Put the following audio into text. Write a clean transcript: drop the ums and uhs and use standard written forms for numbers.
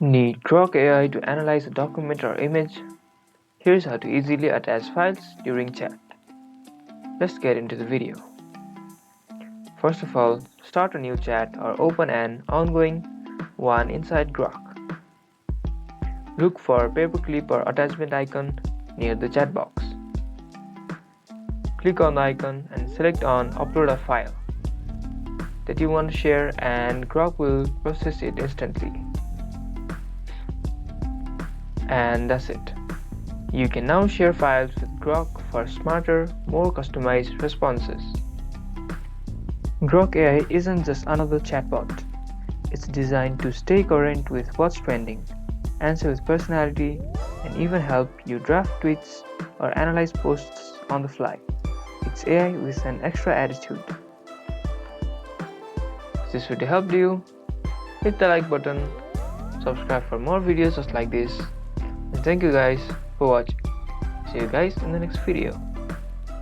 Need Grok AI to analyze a document or image? Here's how to easily attach files during chat. Let's get into the video. First of all, start a new chat or open an ongoing one inside Grok. Look for paperclip or attachment icon near the chat box. Click on the icon and select on upload a file that you want to share, and Grok will process it instantly. And that's it. You can now share files with Grok for smarter, more customized responses. Grok AI isn't just another chatbot. It's designed to stay current with what's trending, answer with personality, and even help you draft tweets or analyze posts on the fly. It's AI with an extra attitude. If this video helped you, hit the like button, subscribe for more videos just like this, and thank you guys for watching. See you guys in the next video.